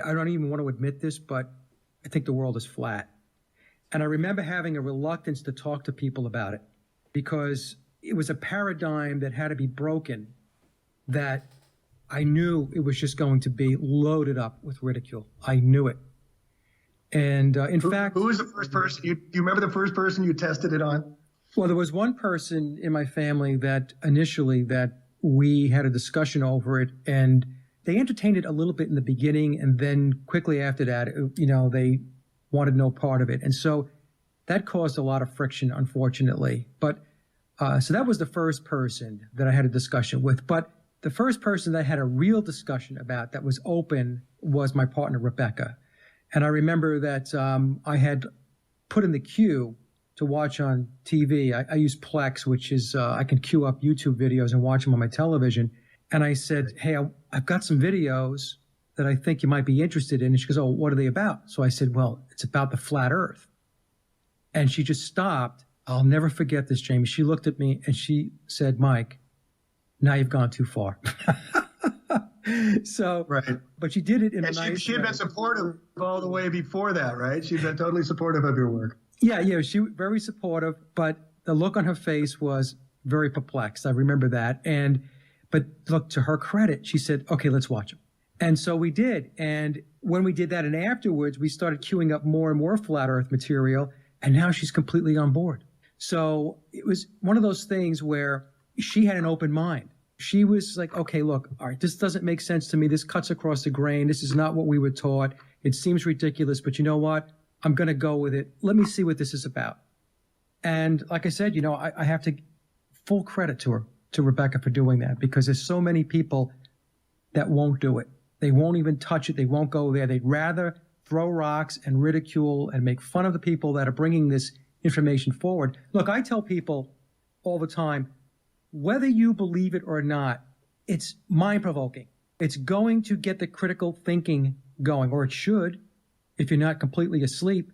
I don't even want to admit this, but I think the world is flat. And I remember having a reluctance to talk to people about it because it was a paradigm that had to be broken, that I knew it was just going to be loaded up with ridicule. I knew it. And in fact... Who was the first person? Do you remember the first person you tested it on? Well, there was one person in my family that initially that we had a discussion over it, and they entertained it a little bit in the beginning, and then quickly after that, they wanted no part of it. And so that caused a lot of friction, unfortunately. But so that was the first person that I had a discussion with. But the first person that I had a real discussion about that was open was my partner, Rebecca. And I remember that I had put in the queue to watch on TV. I use Plex, which is I can queue up YouTube videos and watch them on my television. And I said, hey, I've got some videos that I think you might be interested in. And she goes, oh, what are they about? So I said, well, it's about the flat earth. And she just stopped. I'll never forget this, Jamie. She looked at me and she said, Mike, now you've gone too far. So, right. But she did it in a nice way. She had been supportive all the way before that, right? She'd been totally supportive of your work. Yeah, she was very supportive, but the look on her face was very perplexed. I remember that. But look, to her credit, she said, okay, let's watch them. And so we did. And when we did that and afterwards, we started queuing up more and more flat earth material. And now she's completely on board. So it was one of those things where she had an open mind. She was like, okay, look, all right, this doesn't make sense to me. This cuts across the grain. This is not what we were taught. It seems ridiculous, but you know what? I'm going to go with it. Let me see what this is about. And like I said, I have to full credit to her, to Rebecca, for doing that, because there's so many people that won't do it. They won't even touch it. They won't go there. They'd rather throw rocks and ridicule and make fun of the people that are bringing this information forward. Look, I tell people all the time, whether you believe it or not, it's mind-provoking. It's going to get the critical thinking going, or it should, if you're not completely asleep.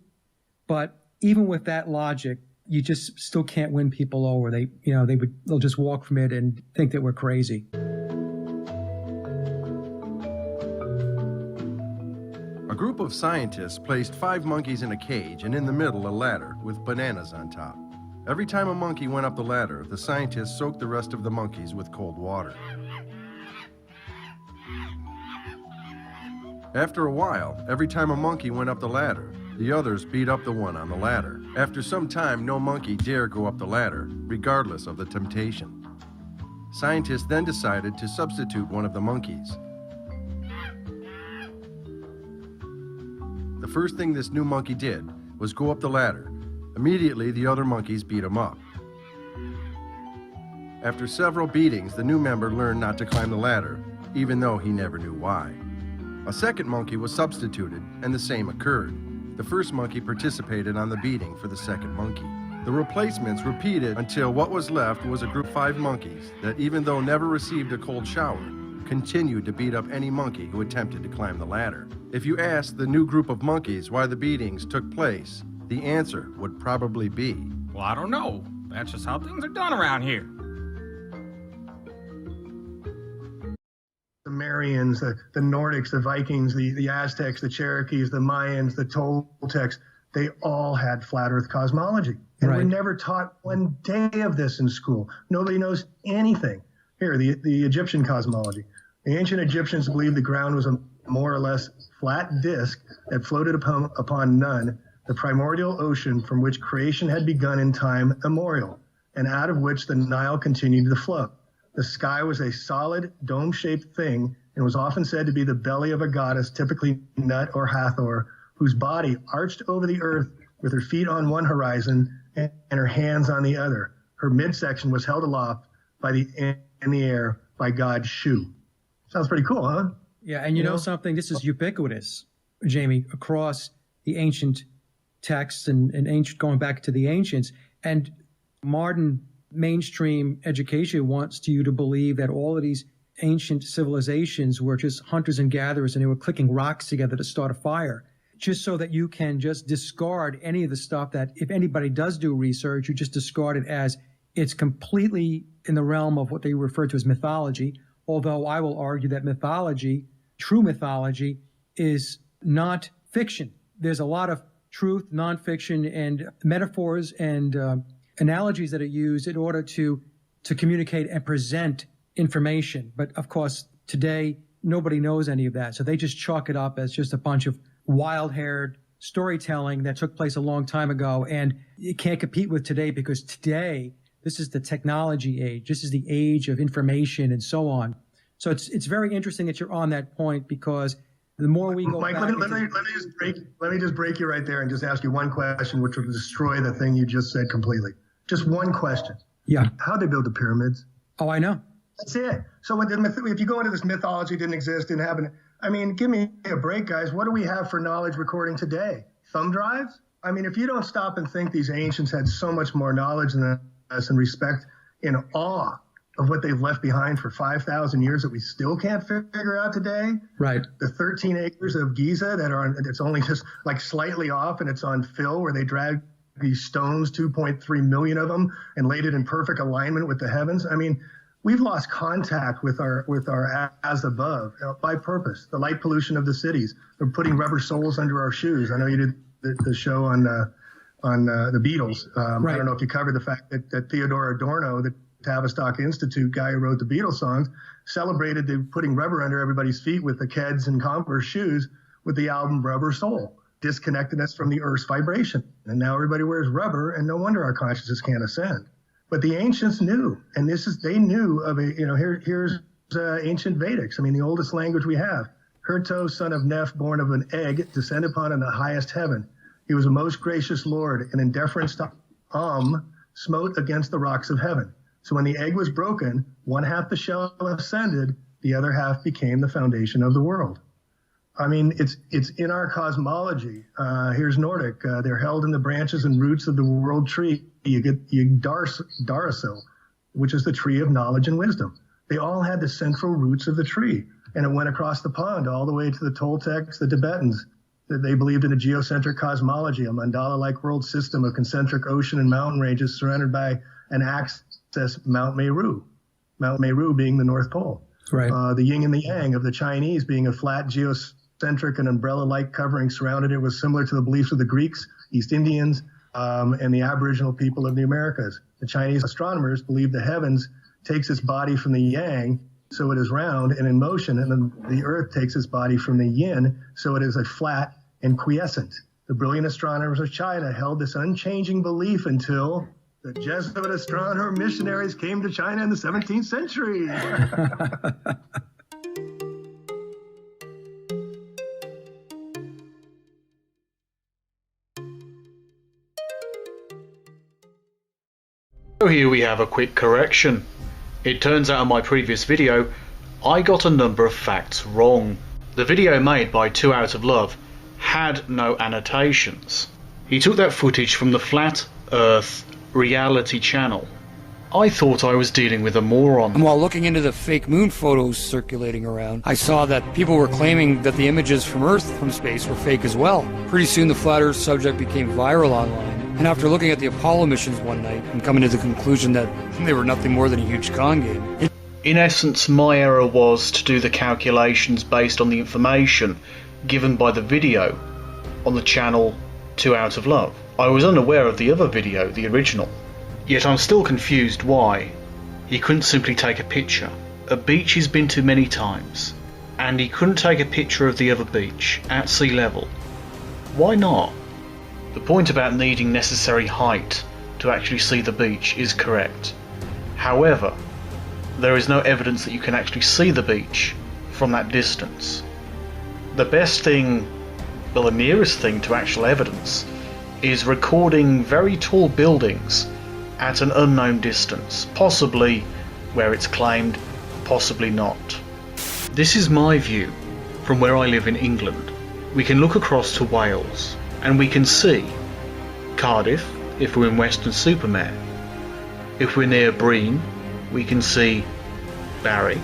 But even with that logic, you just still can't win people over. They'll just walk from it and think that we're crazy. A group of scientists placed 5 monkeys in a cage and in the middle a ladder with bananas on top. Every time a monkey went up the ladder, the scientists soaked the rest of the monkeys with cold water. After a while, every time a monkey went up the ladder, the others beat up the one on the ladder. After some time, no monkey dared go up the ladder, regardless of the temptation. Scientists then decided to substitute one of the monkeys. The first thing this new monkey did was go up the ladder. Immediately, the other monkeys beat him up. After several beatings, the new member learned not to climb the ladder, even though he never knew why. A second monkey was substituted, and the same occurred. The first monkey participated on the beating for the second monkey. The replacements repeated until what was left was a group of 5 monkeys that, even though never received a cold shower, continued to beat up any monkey who attempted to climb the ladder. If you asked the new group of monkeys why the beatings took place, the answer would probably be, well, I don't know. That's just how things are done around here. The Sumerians, the Nordics, the Vikings, the Aztecs, the Cherokees, the Mayans, the Toltecs, they all had flat earth cosmology. And right. We're never taught one day of this in school. Nobody knows anything. Here, the Egyptian cosmology. The ancient Egyptians believed the ground was a more or less flat disk that floated upon none, the primordial ocean from which creation had begun in time immemorial, and out of which the Nile continued to flow. The sky was a solid, dome-shaped thing and was often said to be the belly of a goddess, typically Nut or Hathor, whose body arched over the earth with her feet on one horizon and her hands on the other. Her midsection was held aloft in the air by God's Shu. Sounds pretty cool, huh? Yeah, and you know something? This is ubiquitous, Jamie, across the ancient texts and ancient, going back to the ancients. And modern mainstream education wants you to believe that all of these ancient civilizations were just hunters and gatherers and they were clicking rocks together to start a fire, just so that you can just discard any of the stuff that, if anybody does do research, you just discard it as it's completely in the realm of what they refer to as mythology. Although I will argue that mythology, true mythology, is not fiction. There's a lot of truth, nonfiction, and metaphors and analogies that are used in order to communicate and present information. But of course, today, nobody knows any of that. So they just chalk it up as just a bunch of wild-haired storytelling that took place a long time ago. And it can't compete with today because today, this is the technology age. This is the age of information and so on. So it's very interesting that you're on that point because the more we go Mike, back... let me just break you right there and just ask you one question, which will destroy the thing you just said completely. Just one question. Yeah. How'd they build the pyramids? Oh, I know. That's it. So if you go into this mythology, didn't exist, didn't happen. I mean, give me a break, guys. What do we have for knowledge recording today? Thumb drives? I mean, if you don't stop and think these ancients had so much more knowledge than us and respect in awe of what they've left behind for 5,000 years that we still can't figure out today. Right. The 13 acres of Giza it's only just like slightly off and it's on fill where they dragged these stones, 2.3 million of them, and laid it in perfect alignment with the heavens. I mean, we've lost contact with our as above by purpose. The light pollution of the cities. They're putting rubber soles under our shoes. I know you did the show on the Beatles. Right. I don't know if you covered the fact that Theodore Adorno, the Tavistock Institute guy who wrote the Beatles songs, celebrated the putting rubber under everybody's feet with the Keds and Converse shoes with the album Rubber Soul, disconnected us from the Earth's vibration. And now everybody wears rubber, and no wonder our consciousness can't ascend. But the ancients knew, and they knew of here's ancient Vedics. I mean, the oldest language we have. Herto, son of Neph, born of an egg, descended upon in the highest heaven. He was a most gracious Lord, and in deference to smote against the rocks of heaven. So when the egg was broken, one half the shell ascended, the other half became the foundation of the world. I mean, it's in our cosmology. Here's Nordic. They're held in the branches and roots of the world tree. You get Darasil, which is the tree of knowledge and wisdom. They all had the central roots of the tree, and it went across the pond all the way to the Toltecs, the Tibetans. They believed in a geocentric cosmology, a mandala-like world system of concentric ocean and mountain ranges surrounded by an axis, Mount Meru. Mount Meru being the North Pole. Right. The yin and the yang of the Chinese being a flat geocentric and umbrella-like covering surrounded it was similar to the beliefs of the Greeks, East Indians, and the Aboriginal people of the Americas. The Chinese astronomers believed the heavens takes its body from the yang, so it is round and in motion, and then the earth takes its body from the yin, so it is a flat and quiescent. The brilliant astronomers of China held this unchanging belief until the Jesuit astronomer missionaries came to China in the 17th century. So here we have a quick correction. It turns out in my previous video, I got a number of facts wrong. The video made by 2 Out of Love had no annotations. He took that footage from the Flat Earth Reality channel. I thought I was dealing with a moron. And while looking into the fake moon photos circulating around, I saw that people were claiming that the images from Earth from space were fake as well. Pretty soon the flat Earth subject became viral online. And after looking at the Apollo missions one night and coming to the conclusion that they were nothing more than a huge con game. In essence, my error was to do the calculations based on the information given by the video on the channel 2 Out of Love. I was unaware of the other video, the original. Yet I'm still confused why he couldn't simply take a picture. A beach he's been to many times, and he couldn't take a picture of the other beach at sea level. Why not? The point about needing necessary height to actually see the beach is correct. However, there is no evidence that you can actually see the beach from that distance. The best thing, well, the nearest thing to actual evidence is recording very tall buildings at an unknown distance, possibly where it's claimed, possibly not. This is my view from where I live in England. We can look across to Wales and we can see Cardiff if we're in Weston-super-Mare. If we're near Breen, we can see Barry,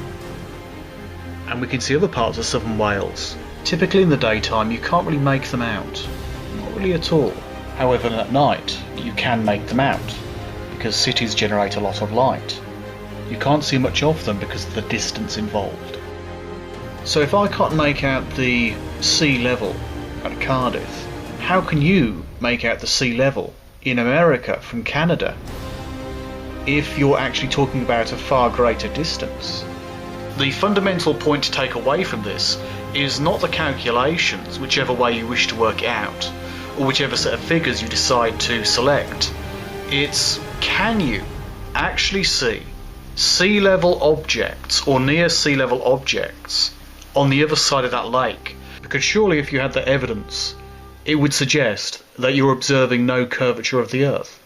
and we can see other parts of southern Wales. Typically in the daytime you can't really make them out, not really at all. However, at night you can make them out, because cities generate a lot of light. You can't see much of them because of the distance involved. So if I can't make out the sea level at Cardiff, how can you make out the sea level in America from Canada if you're actually talking about a far greater distance? The fundamental point to take away from this is not the calculations, whichever way you wish to work it out, or whichever set of figures you decide to select. It's, can you actually see sea level objects or near sea level objects on the other side of that lake? Because surely if you had the evidence, it would suggest that you're observing no curvature of the Earth.